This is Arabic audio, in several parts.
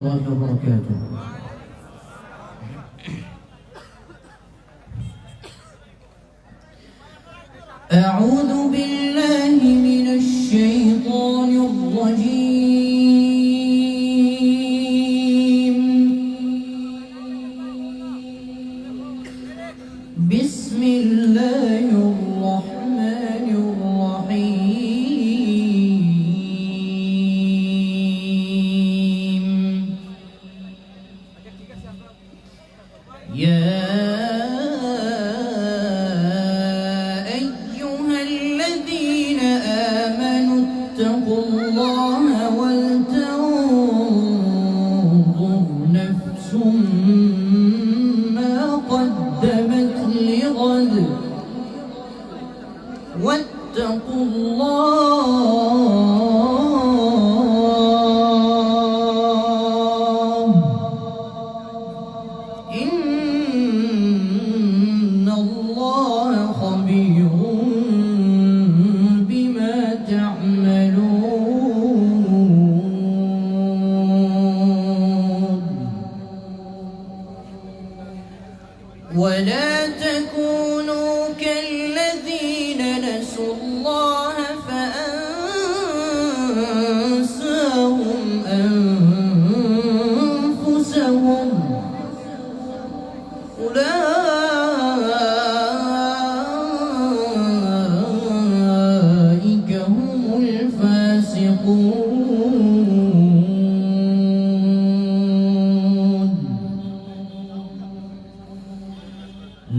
الله وبركاته. أعوذ بالله من الشيطان الرجيم. بسم الله الرحمن الرحيم. يا أيها الذين آمنوا اتقوا الله ولتنظر نفس ما قدمت لغد واتقوا الله إن الله خبير بما تعملون. ولا تكونوا كالذين نسوا الله فأنساهم أنفسهم أولئك هم الفاسقون.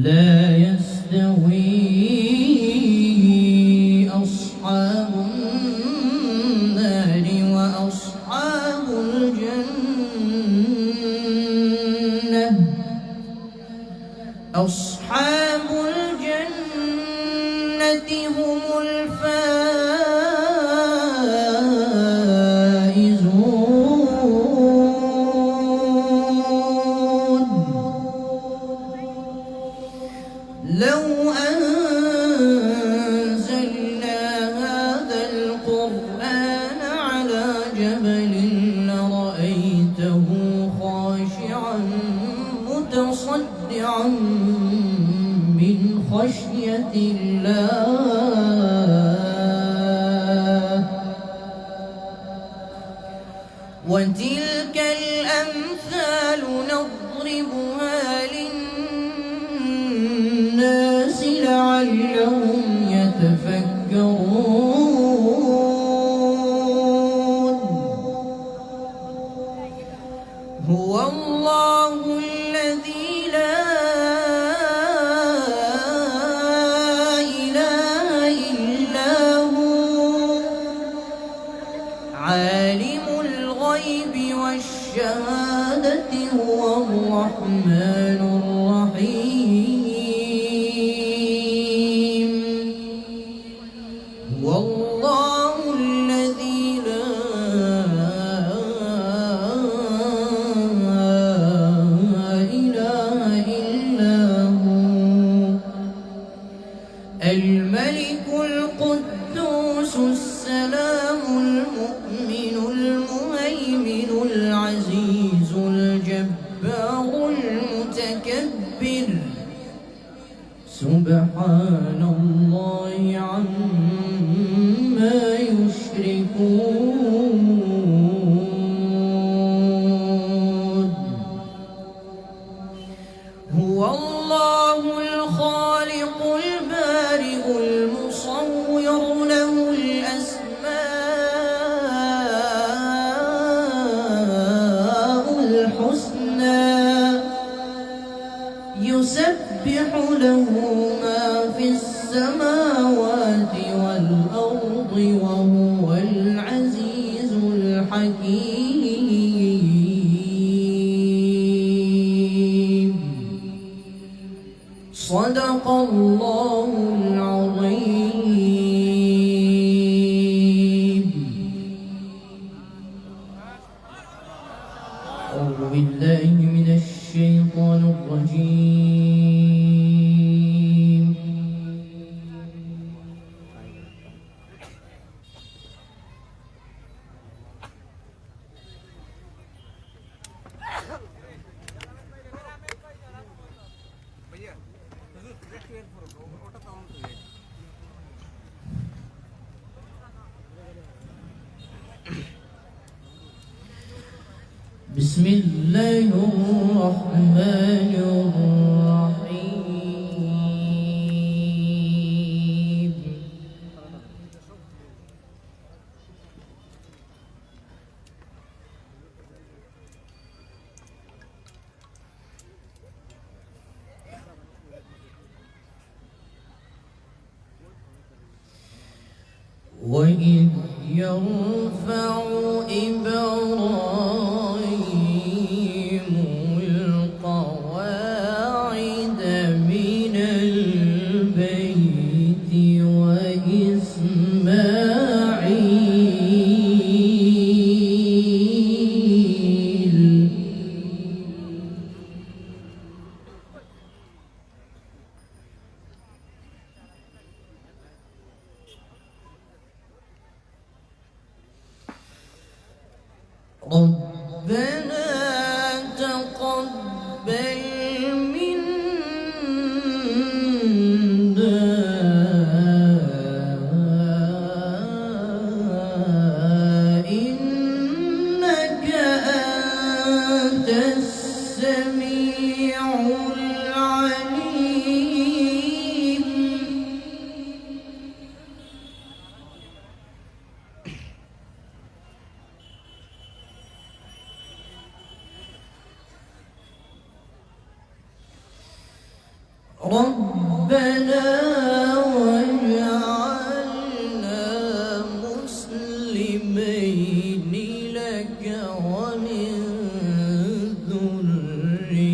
لا يستوي أصحاب النار وأصحاب الجنة. أصحاب الجنة هم الفائزون. لو أنزلنا هذا القرآن على جبل لرأيته خاشعا متصدعا من خشية الله. وتلك الأمثال نضربها للناس لعلهم يتفكرون. هو الله الذي لا إله إلا هو عالم الغيب والشهادة هو الرحمن الرحيم. هو الله الذي لا إله إلا هو الملك القدوس السلام المؤمن المهيمن العزيز الجبار المتكبر. سبحان الله عما يشركون. هو الله الخالق البارئ المصور له الأسماء الحسنى يسبح له ما في السماوات والأرض وهو العزيز الحكيم. صدق الله العظيم. أعوذ بالله من الشيطان الرجيم. بسم الله الرحمن الرحيم وإذ يرفع إبراهيم القواعد من البيت وإسماعيل ربنا تقبل منا إنك أنت السميع العليم ربنا واجعلنا مسلمين لك ومن ذريتنا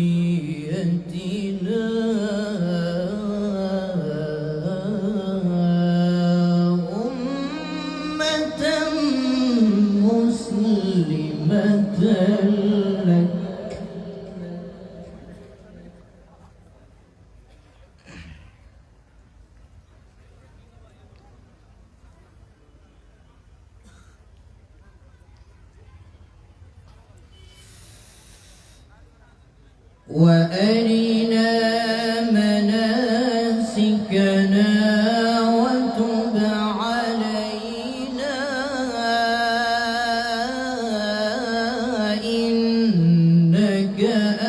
أمة مسلمة لك وأرنا مناسكنا وتب علينا إنك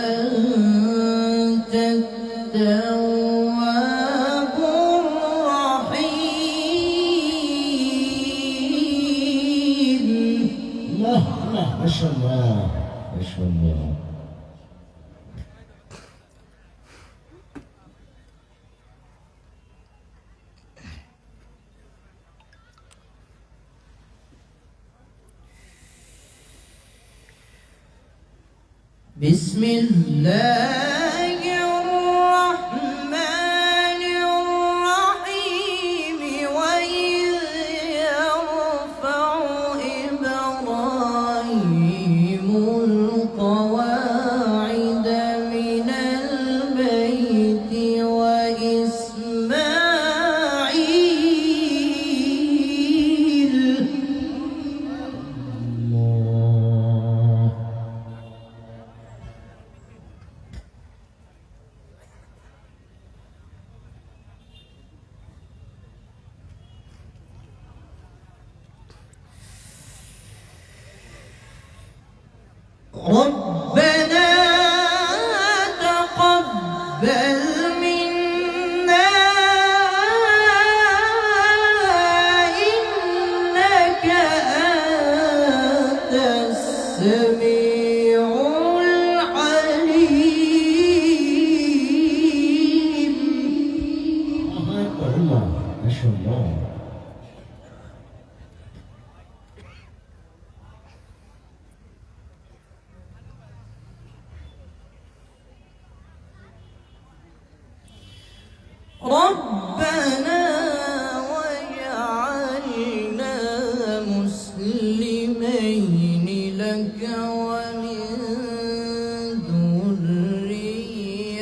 أنت التواب الرحيم. الله الله ما شاء الله ما شاء الله. بسم الله الرحمن الرحيم وإذ يرفع إبراهيم القواعد من البيت وإسماعيل ربنا تقبل منا إنك أنت السميع العليم. الله أكبر الله ما شاء الله. ربنا واجعلنا مسلمين لك ومن ذريتنا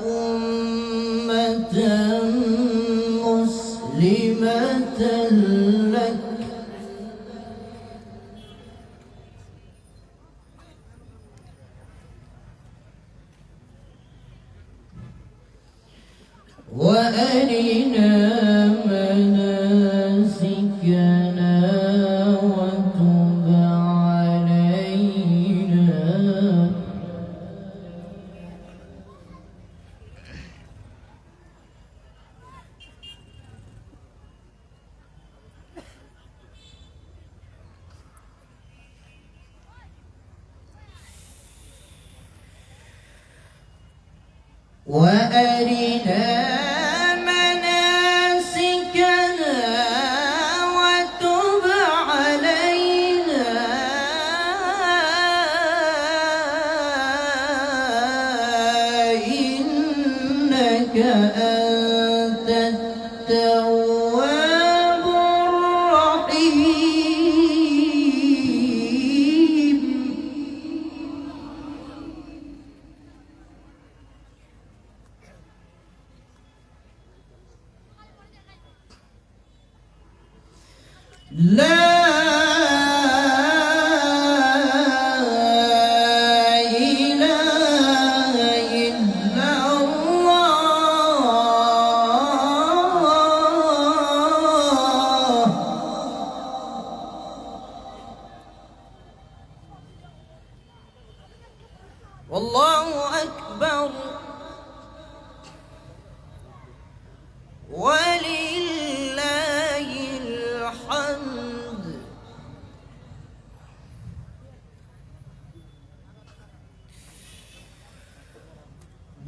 أمة مسلمة لك وأرنا مناسكنا وتب علينا وأرنا مناسكنا وتب علينا إنك أنت التواب الرحيم لا إله إلا الله والله أكبر ولله الحمد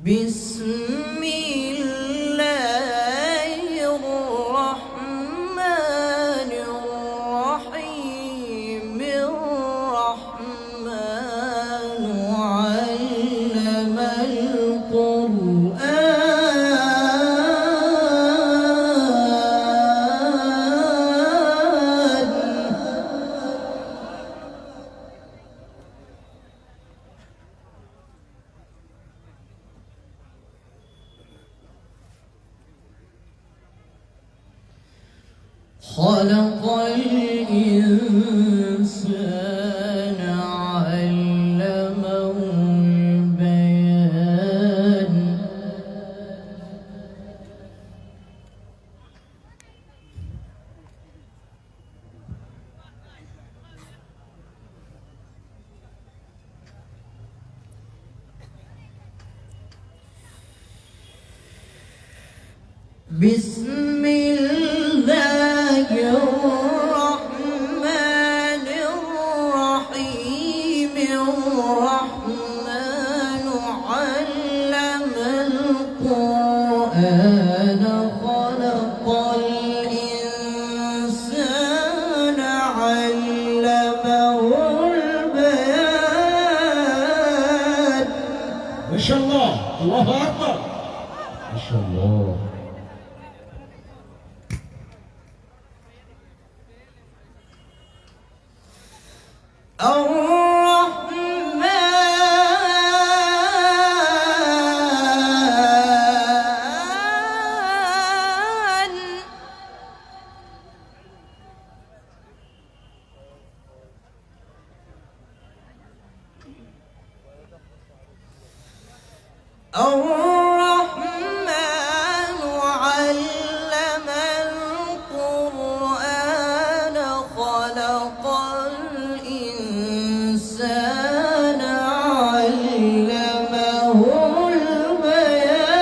بسم الله الرحمن الرحيم الرحمن علم القرآن خلق الإنسان علمه البيان بسم الله الرحمن الرحيم الرحمن علم القرآن خلق الإنسان علمه البيان ما شاء الله. الله أكبر. ما شاء الله. الرحمن علم القرآن خلق الإنسان علمه البيان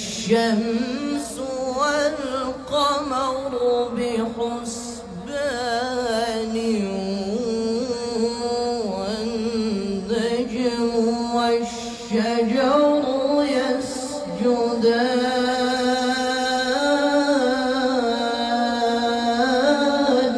الشمس والقمر بحسبان والنجم والشجر يسجدان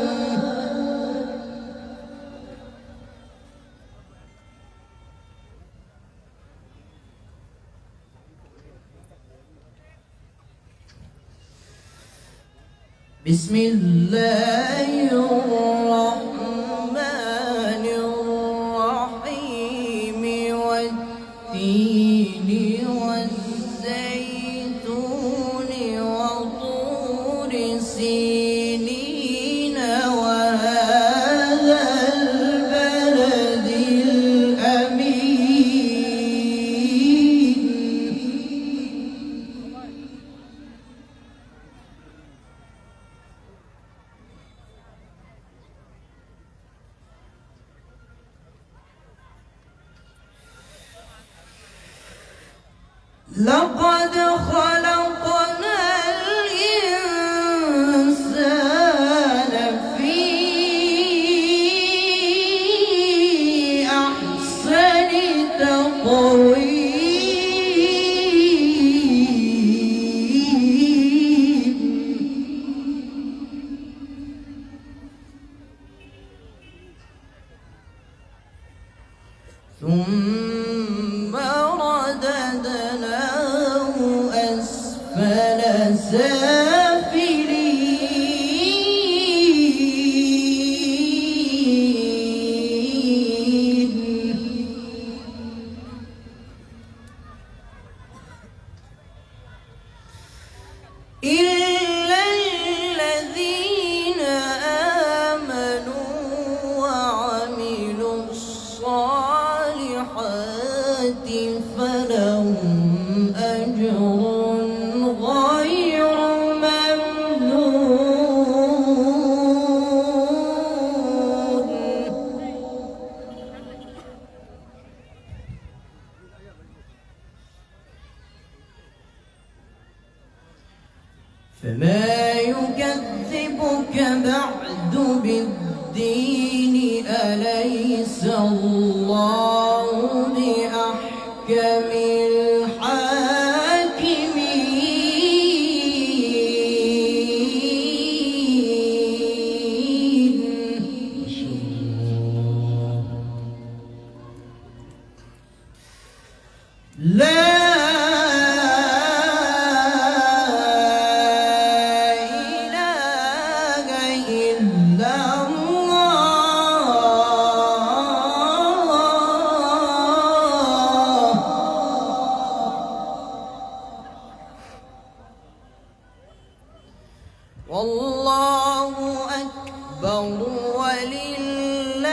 بسم الله الرحمن الرحيم والتين والزيتون وهذا البلد الأمين لقد خلقنا الإنسان في أحسن تقويم ثم رددناه أسفل سافلين إلا الذين آمنوا وعملوا الصالحات فلهم أجر غير ممنون فما يكذبك بعد بالدين أليس الله بأحكم الحاكمين ما شاء الله. لا إله إلا الله والله أكبر ولله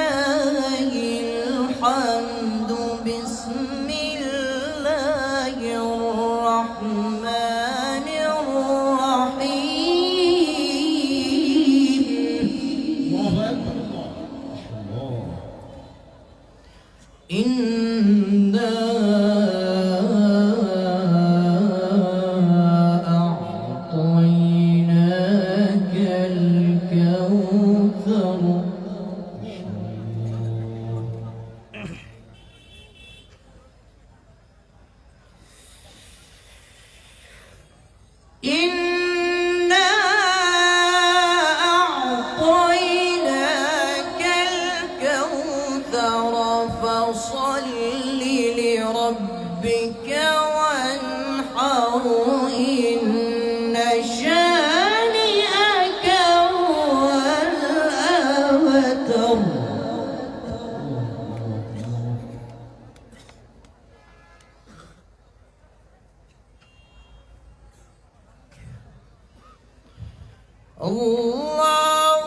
الحمد بسم الله الرحمن الرحيم الله أكبر الله. ما شاء الله. إنا أعطيناك الكوثر إنا أعطيناك الكوثر فصل لربك وانحر إن شانئك هو الأبتر الله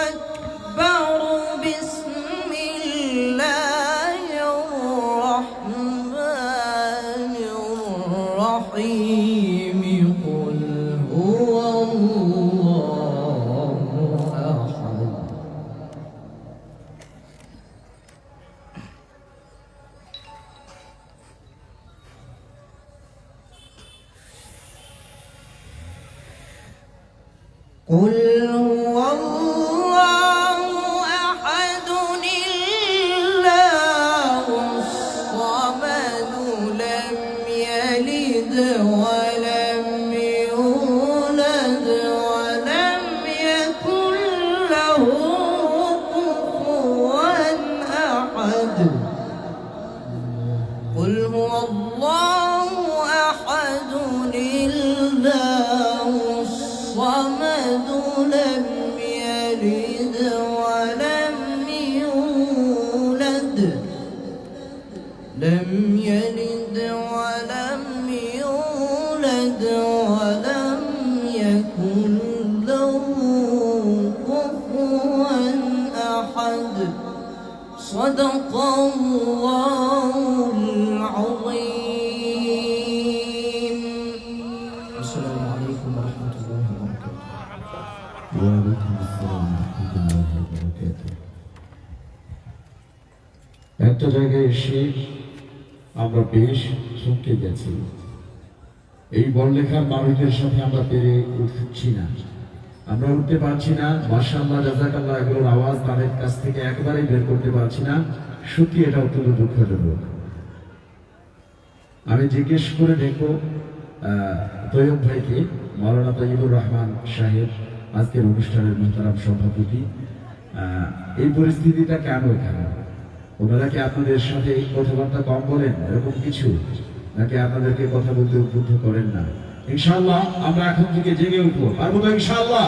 أكبر بسم الله الرحمن الرحيم قل هو الله أحد قل هو الله أحد الله الصمد لم يلد ولم يولد ولم يكن له كفوا أحد قل هو الله أحد الله الصمد أحد صدق الله العظيم. السلام عليكم ورحمة الله وبركاته. وعليكم السلام ورحمة الله وبركاته. একটা জায়গায় এসে আমরা বেশ চমকে গেছি। এই বড়লেখার মানুষদের সাথে আমরা পেরে উঠছি না, আমরা উঠতে পারছি না। মাশাআল্লাহ, জাযাকাল্লাহ, এগুলোর আওয়াজ তাদের কাছ থেকে একবারেই বের করতে পারছি না। সত্যি এটা অত্যন্ত দুঃখজনক। আমি জিজ্ঞেস করে দেখবো তৈয়ব ভাইকে, মাওলানা তৈয়বুর রহমান সাহেব, আজকের অনুষ্ঠানের মোহতারাম সভাপতি, এই পরিস্থিতিটা কেন এখানে? ওনারা কি আপনাদের সাথে কথাবার্তা কম বলেন এরকম কিছু, নাকি আপনাদেরকে কথা বলতে উদ্বুদ্ধ করেন না? ইনশাআল্লাহ আমরা এখন থেকে জেগে উঠবো, পারবো তো ইনশাআল্লাহ?